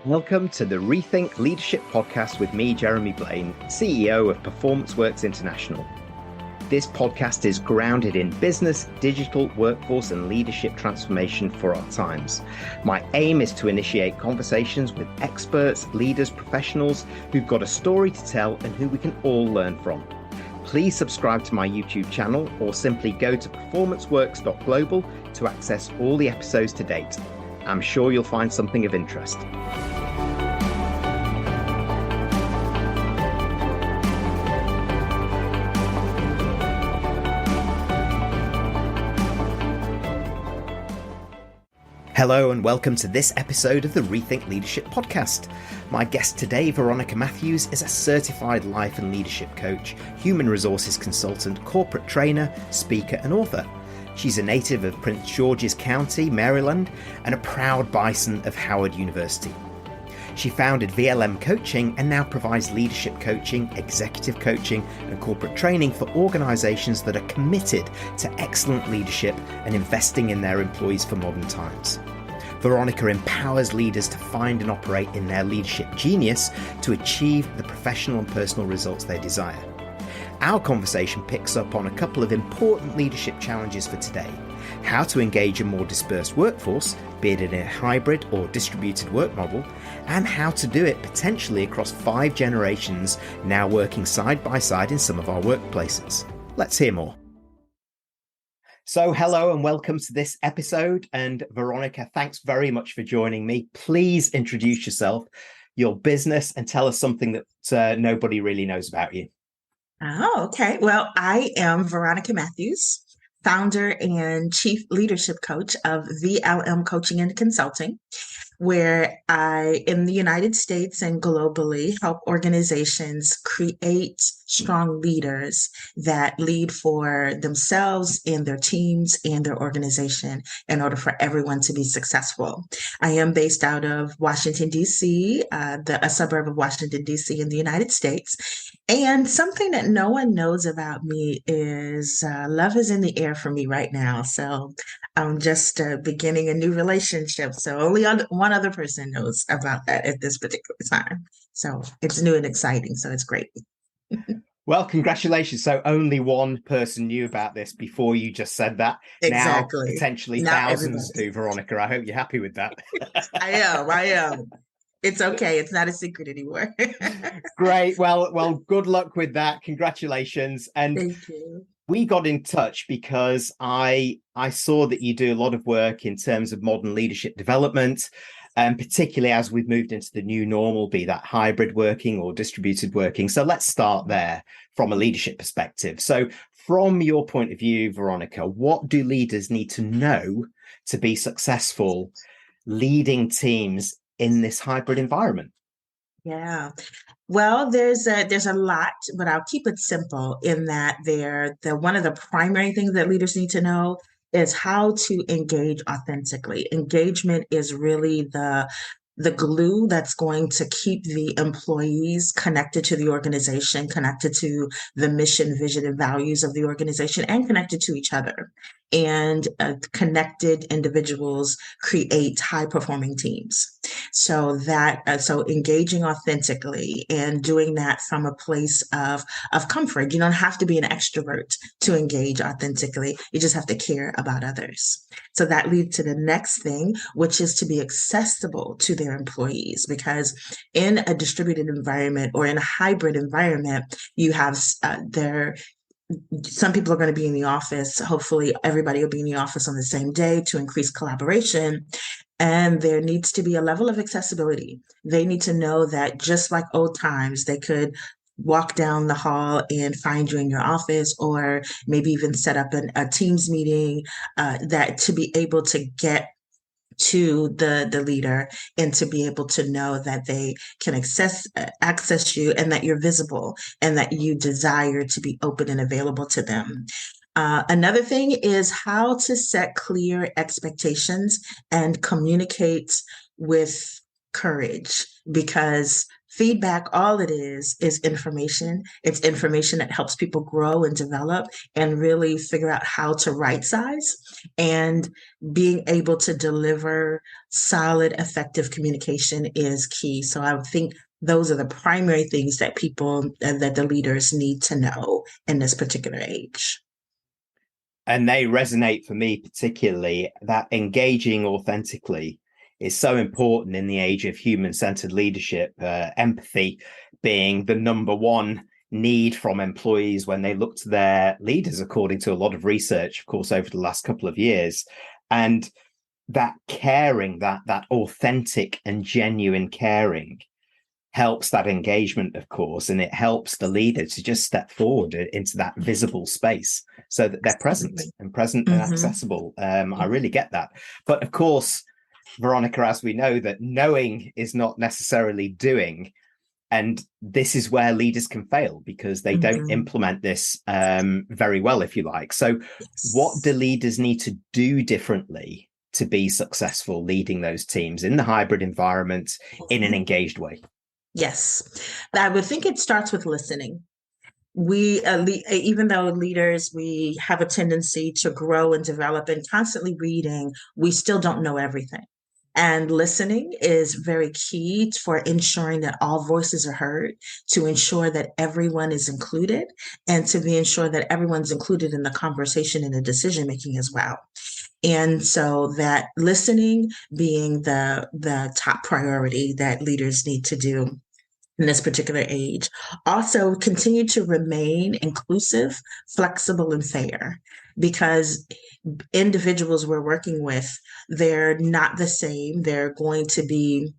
Welcome to the Rethink Leadership podcast with me, Jeremy Blaine, CEO of Performance Works International. This podcast is grounded in business, digital, workforce, and leadership transformation for our times. My aim is to initiate conversations with experts, leaders, professionals who've got a story to tell and who we can all learn from. Please subscribe to my YouTube channel or simply go to performanceworks.global to access all the episodes to date. I'm sure you'll find something of interest. Hello and welcome to this episode of the Rethink Leadership podcast. My guest today, Veronica Matthews, is a certified life and leadership coach, human resources consultant, corporate trainer, speaker and author. She's a native of Prince George's County, Maryland, and a proud bison of Howard University. She founded VLM Coaching and now provides leadership coaching, executive coaching, and corporate training for organizations that are committed to excellent leadership and investing in their employees for modern times. Veronica empowers leaders to find and operate in their leadership genius to achieve the professional and personal results they desire. Our conversation picks up on a couple of important leadership challenges for today: how to engage a more dispersed workforce, be it in a hybrid or distributed work model, and how to do it potentially across 5 generations now working side by side in some of our workplaces. Let's hear more. So hello and welcome to this episode. And Veronica, thanks very much for joining me. Please introduce yourself, your business, and tell us something that nobody really knows about you. Oh, okay. Well, I am Veronica Matthews, founder and chief leadership coach of VLM Coaching and Consulting, where I, in the United States and globally, help organizations create strong leaders that lead for themselves and their teams and their organization in order for everyone to be successful. I am based out of Washington, D.C., a suburb of Washington, D.C. in the United States. And something that no one knows about me is love is in the air for me right now. So I'm just beginning a new relationship. So only one other person knows about that at this particular time. So it's new and exciting. So it's great. Well, congratulations. So only one person knew about this before you just said that. Exactly. Now, potentially Not thousands everybody. do, Veronica. I hope you're happy with that. I am. It's okay. It's not a secret anymore. Great. Well, good luck with that. Congratulations. And Thank you. we got in touch because I saw that you do a lot of work in terms of modern leadership development, and particularly as we've moved into the new normal, be that hybrid working or distributed working. So let's start there from a leadership perspective. So from your point of view, Veronica, what do leaders need to know to be successful leading teams in this hybrid environment? Yeah. Well, there's a lot, but I'll keep it simple in that one of the primary things that leaders need to know is how to engage authentically. Engagement is really the glue that's going to keep the employees connected to the organization, connected to the mission, vision, and values of the organization, and connected to each other. And connected individuals create high-performing teams. So engaging authentically and doing that from a place of comfort. You don't have to be an extrovert to engage authentically. You just have to care about others. So that leads to the next thing, which is to be accessible to their employees, because in a distributed environment or in a hybrid environment, you have some people are going to be in the office. Hopefully everybody will be in the office on the same day to increase collaboration. And there needs to be a level of accessibility. They need to know that just like old times, they could walk down the hall and find you in your office, or maybe even set up a Teams meeting, that to be able to get to the leader and to be able to know that they can access you and that you're visible and that you desire to be open and available to them. Another thing is how to set clear expectations and communicate with courage, because Feedback, all it is information. It's information that helps people grow and develop and really figure out how to right size, and being able to deliver solid, effective communication is key. So I think those are the primary things that people and that the leaders need to know in this particular age. And they resonate for me particularly. That engaging authentically is so important in the age of human-centered leadership, empathy being the number one need from employees when they look to their leaders, according to a lot of research, of course, over the last couple of years. And that caring, that authentic and genuine caring helps that engagement, of course, and it helps the leader to just step forward into that visible space so that they're present and accessible. I really get that. But of course, Veronica, as we know, that knowing is not necessarily doing. And this is where leaders can fail because they don't implement this very well, if you like. So what do leaders need to do differently to be successful leading those teams in the hybrid environment in an engaged way? Yes, I would think it starts with listening. Even though leaders, we have a tendency to grow and develop and constantly reading, we still don't know everything. And listening is very key for ensuring that all voices are heard, to ensure that everyone is included, and to be ensure that everyone's included in the conversation and the decision making as well. And so that listening being the top priority that leaders need to do in this particular age. Also, continue to remain inclusive, flexible, and fair, because individuals we're working with, they're not the same. They're going to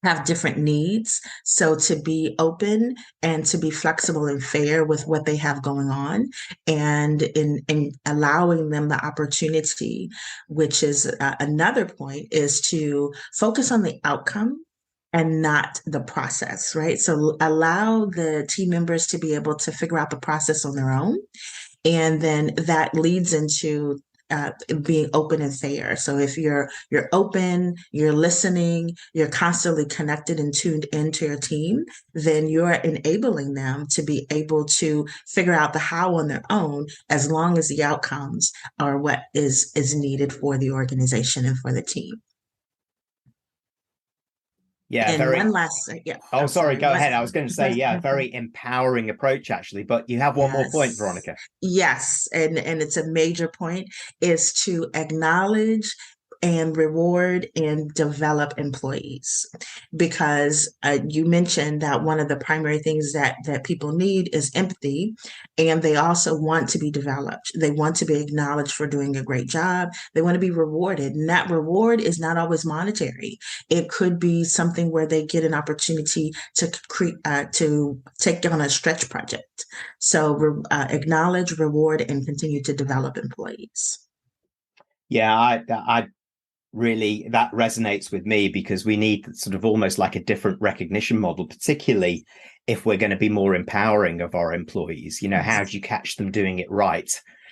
have different needs. So to be open and to be flexible and fair with what they have going on, and in allowing them the opportunity, which is another point, is to focus on the outcome and not the process, right? So allow the team members to be able to figure out the process on their own. And then that leads into being open and fair. So if you're open, you're listening, you're constantly connected and tuned into your team, then you're enabling them to be able to figure out the how on their own, as long as the outcomes are what is needed for the organization and for the team. Yeah, And very. one last, yeah. Oh, sorry, go ahead. I was going to say, yeah, very empowering approach, actually. But you have one more point, Veronica. Yes, and it's a major point, is to acknowledge and reward and develop employees, because you mentioned that one of the primary things that people need is empathy, and they also want to be developed. They want to be acknowledged for doing a great job. They want to be rewarded, and that reward is not always monetary. It could be something where they get an opportunity to take on a stretch project. So acknowledge, reward, and continue to develop employees. Yeah, I really, that resonates with me, because we need sort of almost like a different recognition model, particularly if we're going to be more empowering of our employees. You know, how do you catch them doing it right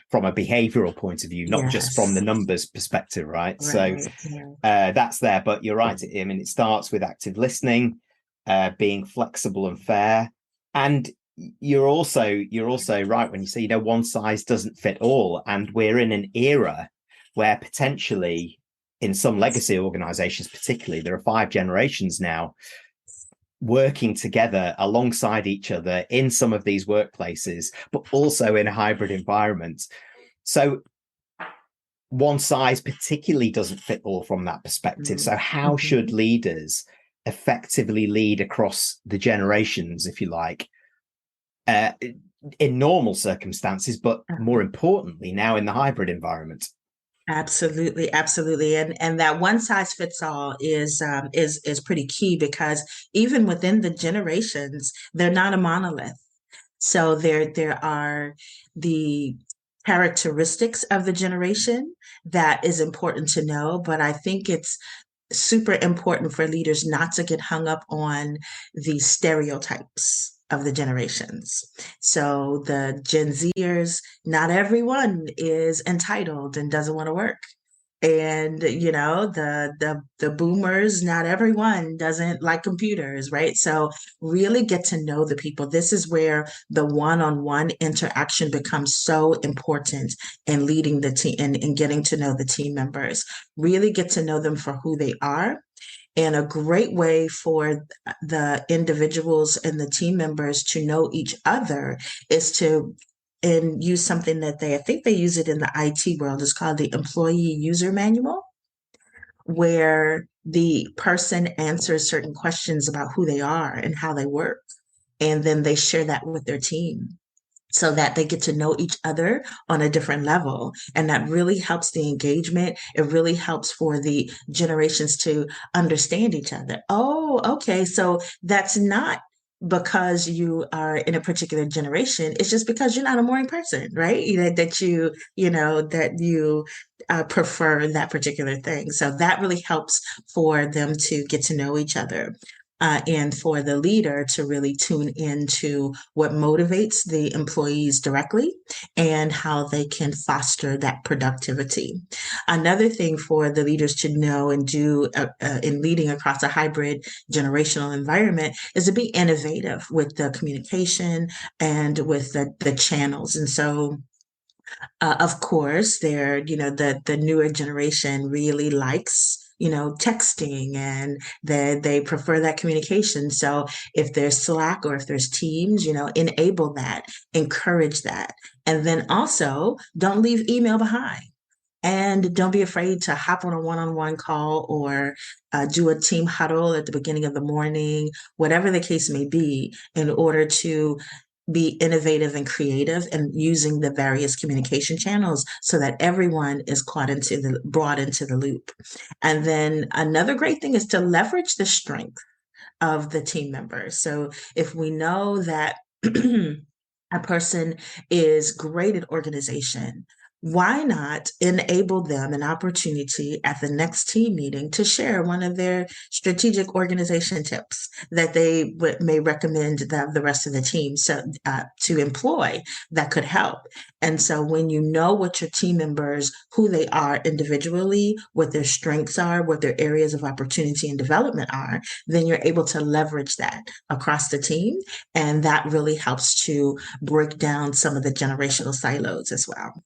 from a behavioral point of view, not just from the numbers perspective, right? So that's there. But you're right. I mean, it starts with active listening, being flexible and fair. And you're also right when you say, you know, one size doesn't fit all. And we're in an era where potentially, in some legacy organizations particularly, there are 5 generations now working together alongside each other in some of these workplaces, but also in a hybrid environment. So one size particularly doesn't fit all from that perspective. So how should leaders effectively lead across the generations, if you like, in normal circumstances, but more importantly now in the hybrid environment? Absolutely, absolutely, and that one size fits all is pretty key, because even within the generations, they're not a monolith. So there are the characteristics of the generation that is important to know, but I think it's super important for leaders not to get hung up on the stereotypes of the generations. So the Gen Zers, not everyone is entitled and doesn't want to work. And the boomers, not everyone doesn't like computers, right? So really get to know the people. This is where the one-on-one interaction becomes so important in leading the team and getting to know the team members. Really get to know them for who they are. And a great way for the individuals and the team members to know each other is to and use something that I think they use it in the IT world. It's called the employee user manual, where the person answers certain questions about who they are and how they work. And then they share that with their team so that they get to know each other on a different level. And that really helps the engagement. It really helps for the generations to understand each other. Oh, okay. So that's not because you are in a particular generation. It's just because you're not a morning person, right? That you prefer that particular thing. So that really helps for them to get to know each other. And for the leader to really tune into what motivates the employees directly and how they can foster that productivity. Another thing for the leaders to know and do in leading across a hybrid generational environment is to be innovative with the communication and with the channels. And so of course, the newer generation really likes, texting, and they prefer that communication. So if there's Slack or if there's Teams, enable that, encourage that. And then also don't leave email behind. And don't be afraid to hop on a one-on-one call or do a team huddle at the beginning of the morning, whatever the case may be, in order to be innovative and creative and using the various communication channels so that everyone is brought into the loop. And then another great thing is to leverage the strength of the team members. So if we know that a person is great at organization, why not enable them an opportunity at the next team meeting to share one of their strategic organization tips that they may recommend the rest of the team to employ that could help? And so when you know what your team members, who they are individually, what their strengths are, what their areas of opportunity and development are, then you're able to leverage that across the team. And that really helps to break down some of the generational silos as well.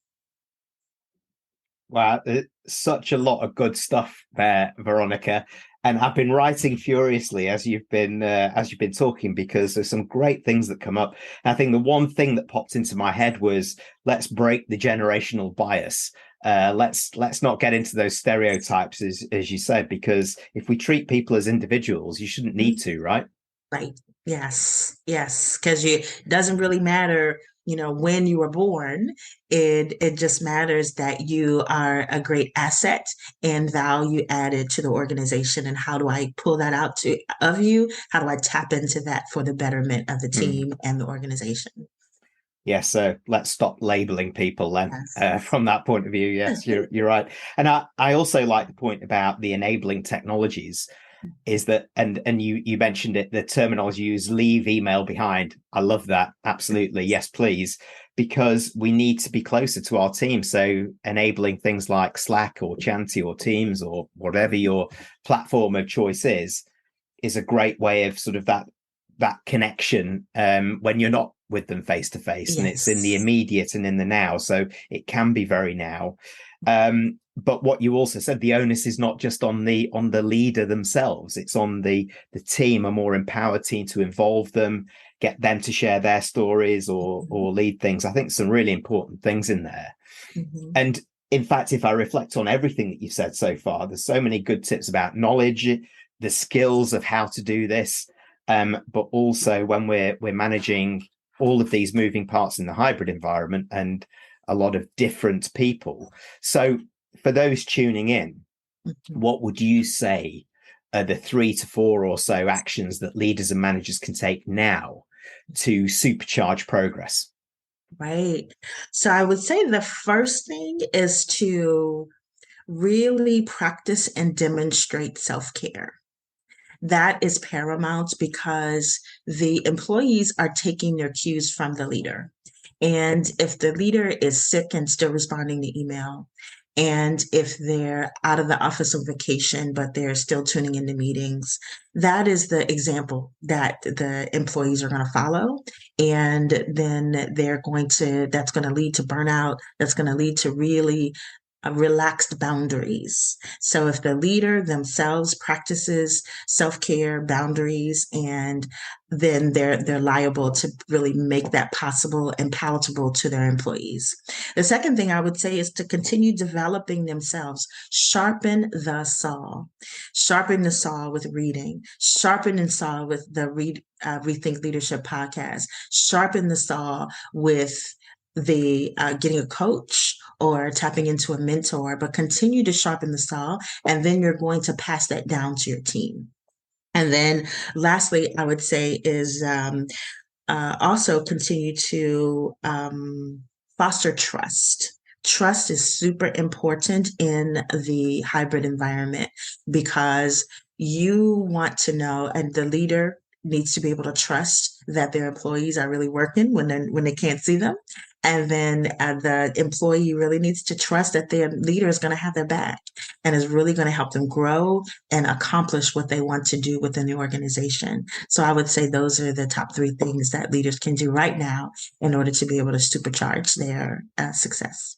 Wow, such a lot of good stuff there, Veronica. And I've been writing furiously as you've been talking, because there's some great things that come up. And I think the one thing that popped into my head was, let's break the generational bias. Let's not get into those stereotypes, as you said, because if we treat people as individuals, you shouldn't need to, right? Right. Yes. Yes. Because it doesn't really matter, when you were born. It just matters that you are a great asset and value added to the organization. And how do I pull that out of you? How do I tap into that for the betterment of the team and the organization? Yes, so let's stop labeling people then. Yes. From that point of view. Yes, you're right. And I also like the point about the enabling technologies, is that, and you mentioned it, the terminology used, leave email behind. I love that. Absolutely. Yes, please. Because we need to be closer to our team. So enabling things like Slack or Chanty or Teams or whatever your platform of choice is a great way of sort of that connection when you're not with them face to face, and it's in the immediate and in the now. So it can be very now. But what you also said, the onus is not just on the leader themselves. It's on the team, a more empowered team, to involve them, get them to share their stories or lead things. I think some really important things in there. Mm-hmm. And in fact, if I reflect on everything that you've said so far, there's so many good tips about knowledge, the skills of how to do this, but also when we're managing all of these moving parts in the hybrid environment and a lot of different people. So for those tuning in, what would you say are the 3 to 4 or so actions that leaders and managers can take now to supercharge progress? Right. So I would say the first thing is to really practice and demonstrate self-care. That is paramount because the employees are taking their cues from the leader. And if the leader is sick and still responding to email, And if they're out of the office on vacation, but they're still tuning into meetings, that is the example that the employees are going to follow. And then that's going to lead to burnout. That's going to lead to really relaxed boundaries. So if the leader themselves practices self-care, boundaries, and then they're liable to really make that possible and palatable to their employees. The second thing I would say is to continue developing themselves. Sharpen the saw. Sharpen the saw with reading. Sharpen the saw with the Rethink Leadership podcast. Sharpen the saw with the getting a coach or tapping into a mentor, but continue to sharpen the saw, and then you're going to pass that down to your team. And then lastly, I would say is also continue to foster trust. Trust is super important in the hybrid environment because you want to know, and the leader needs to be able to trust that their employees are really working when they can't see them. And then the employee really needs to trust that their leader is going to have their back and is really going to help them grow and accomplish what they want to do within the organization. So I would say those are the top three things that leaders can do right now in order to be able to supercharge their success.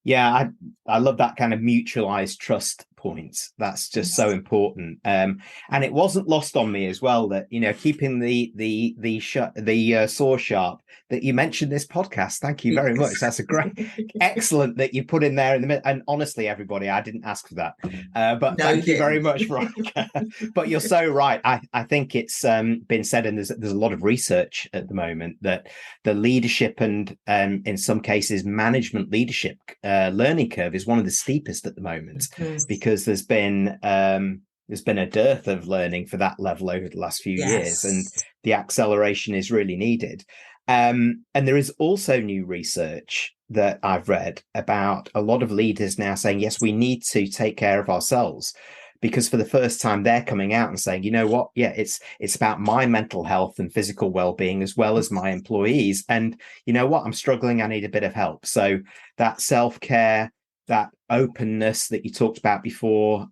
Yeah, I love that kind of mutualized trust points. That's just so important. And it wasn't lost on me as well that, keeping the saw sharp, that you mentioned this podcast. Thank you very much. That's a great, excellent that you put in there in the middle. And honestly, everybody, I didn't ask for that. But no, thank you very much, Veronica. But you're so right. I think it's been said, and there's a lot of research at the moment that the leadership and in some cases management leadership learning curve is one of the steepest at the moment, because there's been a dearth of learning for that level over the last few years, and the acceleration is really needed. And there is also new research that I've read about a lot of leaders now saying, yes, we need to take care of ourselves, because for the first time they're coming out and saying, you know what, it's about my mental health and physical well-being as well as my employees. And you know what, I'm struggling, I need a bit of help. So that self-care, that openness that you talked about before,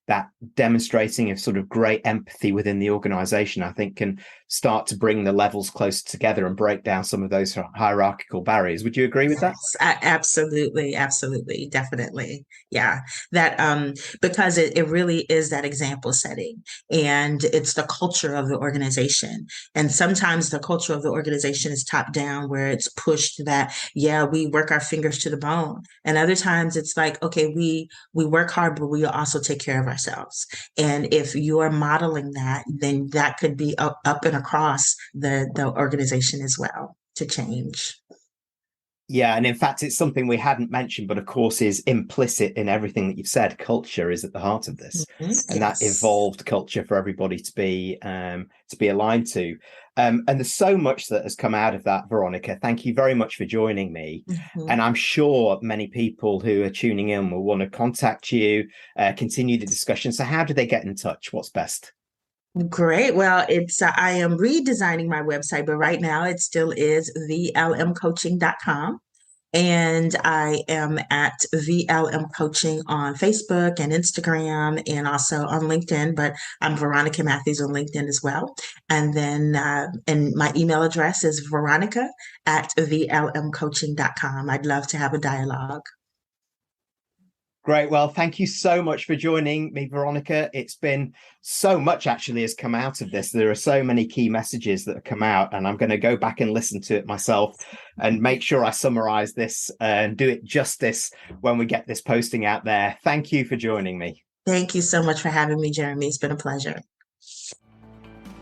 that demonstrating of sort of great empathy within the organization, I think can start to bring the levels closer together and break down some of those hierarchical barriers. Would you agree with that? Absolutely. Absolutely. Definitely. Yeah. That, because it really is that example setting, and it's the culture of the organization. And sometimes the culture of the organization is top down, where it's pushed that, we work our fingers to the bone. And other times it's like, okay, we work hard, but we also take care of ourselves. And if you are modeling that, then that could be up and across the organization as well to change. Yeah, and in fact, it's something we hadn't mentioned, but of course is implicit in everything that you've said. Culture is at the heart of this, and that evolved culture for everybody to be aligned to. And there's so much that has come out of that, Veronica. Thank you very much for joining me. And I'm sure many people who are tuning in will want to contact you, continue the discussion. So how do they get in touch? What's best? Great. Well, it's I am redesigning my website, but right now it still is vlmcoaching.com. And I am at VLM Coaching on Facebook and Instagram, and also on LinkedIn, but I'm Veronica Matthews on LinkedIn as well. And then and my email address is veronica@vlmcoaching.com. I'd love to have a dialogue. Great. Well, thank you so much for joining me, Veronica. It's been so much actually has come out of this. There are so many key messages that have come out, and I'm going to go back and listen to it myself and make sure I summarize this and do it justice when we get this posting out there. Thank you for joining me. Thank you so much for having me, Jeremy. It's been a pleasure.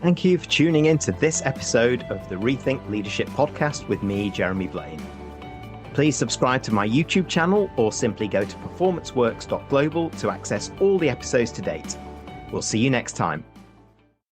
Thank you for tuning in to this episode of the Rethink Leadership podcast with me, Jeremy Blaine. Please subscribe to my YouTube channel or simply go to performanceworks.global to access all the episodes to date. We'll see you next time.